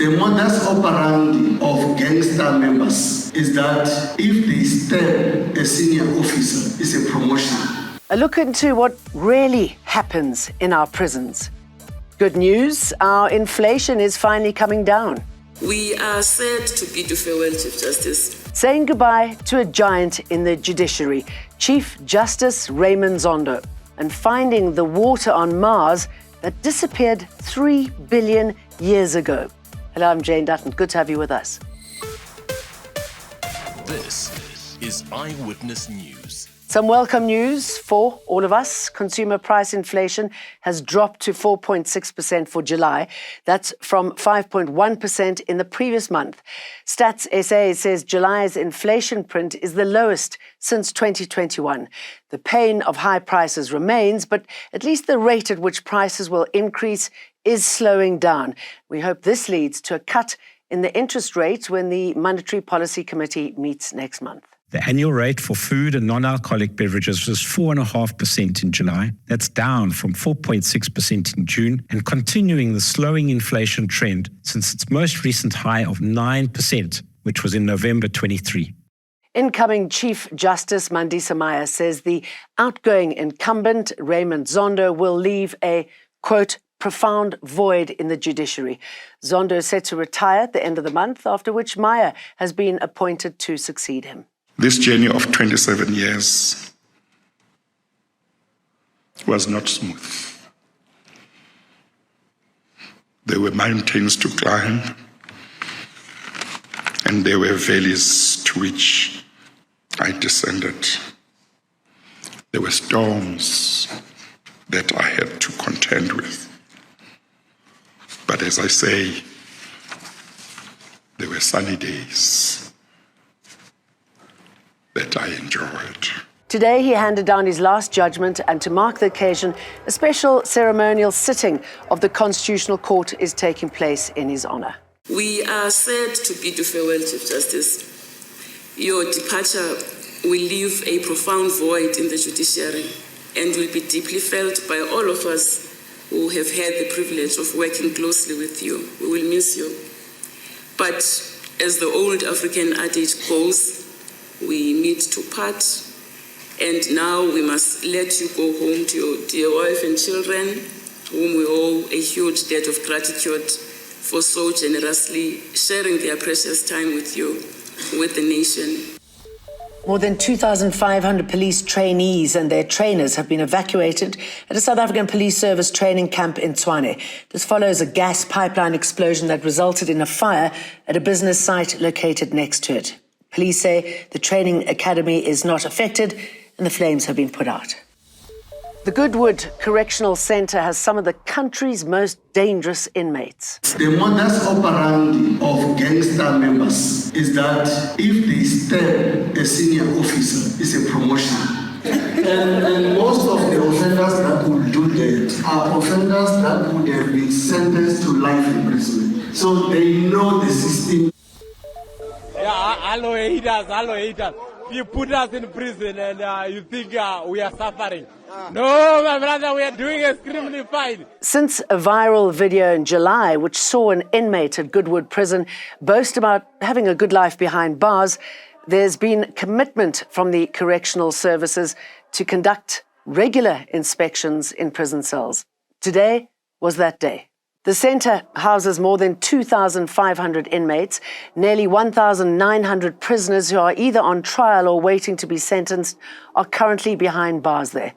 The modus operandi of gangster members is that if they stab a senior officer, it's a promotion. A look into what really happens in our prisons. Good news, our inflation is finally coming down. We are sad to bid you farewell, Chief Justice. Saying goodbye to a giant in the judiciary, Chief Justice Raymond Zondo, and finding the water on Mars that disappeared 3 billion years ago. Hello, I'm Jane Dutton. Good to have you with us. This is Eyewitness News. Some welcome news for all of us. Consumer price inflation has dropped to 4.6% for July. That's from 5.1% in the previous month. Stats SA says July's inflation print is the lowest since 2021. The pain of high prices remains, but at least the rate at which prices will increase is slowing down. We hope this leads to a cut in the interest rate when the Monetary Policy Committee meets next month. The annual rate for food and non-alcoholic beverages was 4.5% in July. That's down from 4.6% in June and continuing the slowing inflation trend since its most recent high of 9%, which was in November 23. Incoming Chief Justice Mandisa Maya says the outgoing incumbent Raymond Zondo will leave a, quote, profound void in the judiciary. Zondo is set to retire at the end of the month, after which Maya has been appointed to succeed him. This journey of 27 years was not smooth. There were mountains to climb, and there were valleys to which I descended. There were storms that I had to contend with. But as I say, there were sunny days that I enjoyed. Today, he handed down his last judgment, and to mark the occasion, a special ceremonial sitting of the Constitutional Court is taking place in his honour. We are sad to bid you farewell, Chief Justice. Your departure will leave a profound void in the judiciary and will be deeply felt by all of us who have had the privilege of working closely with you. We will miss you. But as the old African adage goes, we meet to part, and now we must let you go home to your dear wife and children, to whom we owe a huge debt of gratitude for so generously sharing their precious time with you, with the nation. More than 2,500 police trainees and their trainers have been evacuated at a South African Police Service training camp in Tshwane. This follows a gas pipeline explosion that resulted in a fire at a business site located next to it. Police say the training academy is not affected and the flames have been put out. The Goodwood Correctional Centre has some of the country's most dangerous inmates. The modus operandi of gangster members is that if they stab a senior officer, it's a promotion. and most of the offenders that would do that are offenders that would have been sentenced to life imprisonment. So they know the system. Yeah, hello haters. You put us in prison and you think we are suffering. No, my brother, we are doing extremely fine. Since a viral video in July, which saw an inmate at Goodwood prison boast about having a good life behind bars, there's been commitment from the correctional services to conduct regular inspections in prison cells. Today was that day. The centre houses more than 2,500 inmates, nearly 1,900 prisoners who are either on trial or waiting to be sentenced are currently behind bars there.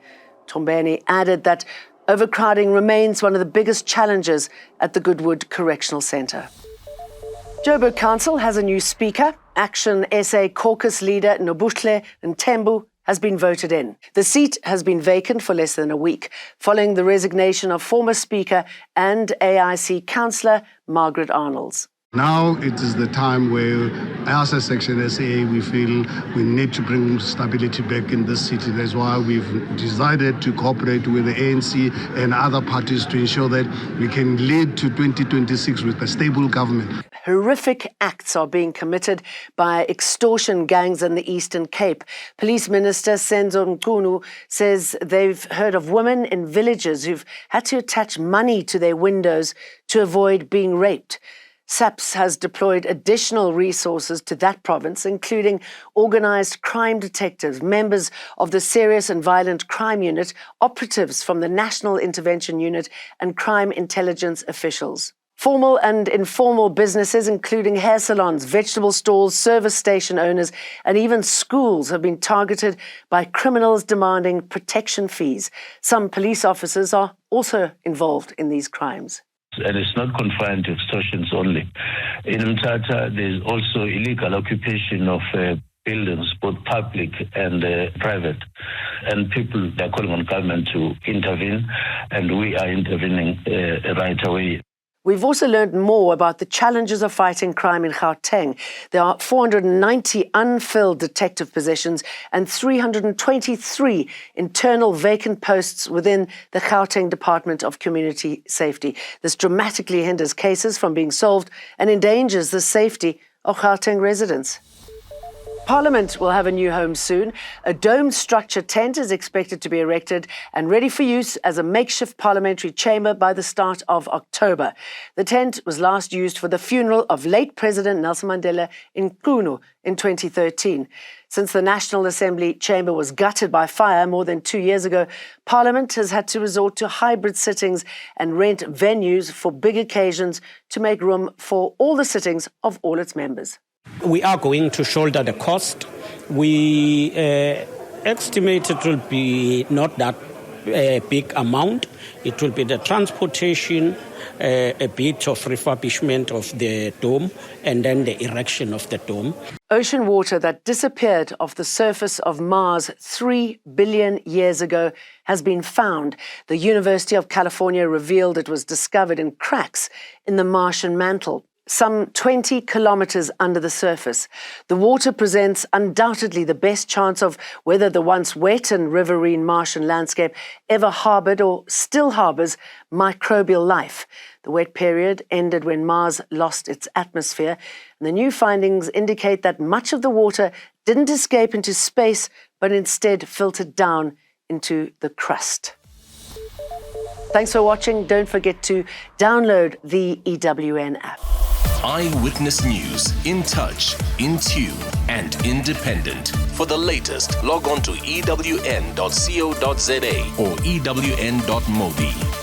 Tombeni added that overcrowding remains one of the biggest challenges at the Goodwood Correctional Centre. Joburg Council has a new speaker. Action SA caucus leader Nobuhle Ntembu has been voted in. The seat has been vacant for less than a week, following the resignation of former Speaker and AIC councillor Margaret Arnolds. Now it is the time where, as a Section SA, we feel we need to bring stability back in this city. That's why we've decided to cooperate with the ANC and other parties to ensure that we can lead to 2026 with a stable government. Horrific acts are being committed by extortion gangs in the Eastern Cape. Police Minister Senzo Mchunu says they've heard of women in villages who've had to attach money to their windows to avoid being raped. SAPS has deployed additional resources to that province, including organised crime detectives, members of the Serious and Violent Crime Unit, operatives from the National Intervention Unit, and crime intelligence officials. Formal and informal businesses, including hair salons, vegetable stalls, service station owners, and even schools have been targeted by criminals demanding protection fees. Some police officers are also involved in these crimes. And it's not confined to extortions only. In Mthatha, there's also illegal occupation of buildings, both public and private. And people are calling on government to intervene, and we are intervening right away. We've also learned more about the challenges of fighting crime in Gauteng. There are 490 unfilled detective positions and 323 internal vacant posts within the Gauteng Department of Community Safety. This dramatically hinders cases from being solved and endangers the safety of Gauteng residents. Parliament will have a new home soon. A dome-structured tent is expected to be erected and ready for use as a makeshift parliamentary chamber by the start of October. The tent was last used for the funeral of late President Nelson Mandela in Qunu in 2013. Since the National Assembly chamber was gutted by fire more than 2 years ago, Parliament has had to resort to hybrid sittings and rent venues for big occasions to make room for all the sittings of all its members. We are going to shoulder the cost. We estimate it will be not that big amount. It will be the transportation, a bit of refurbishment of the dome, and then the erection of the dome. Ocean water that disappeared off the surface of Mars 3 billion years ago has been found. The University of California revealed it was discovered in cracks in the Martian mantle, some 20 kilometers under the surface. The water presents undoubtedly the best chance of whether the once wet and riverine Martian landscape ever harbored or still harbors microbial life. The wet period ended when Mars lost its atmosphere, and the new findings indicate that much of the water didn't escape into space, but instead filtered down into the crust. Thanks for watching. Don't forget to download the EWN app. Eyewitness News, in touch, in tune, and independent. For the latest, log on to ewn.co.za or ewn.mobi.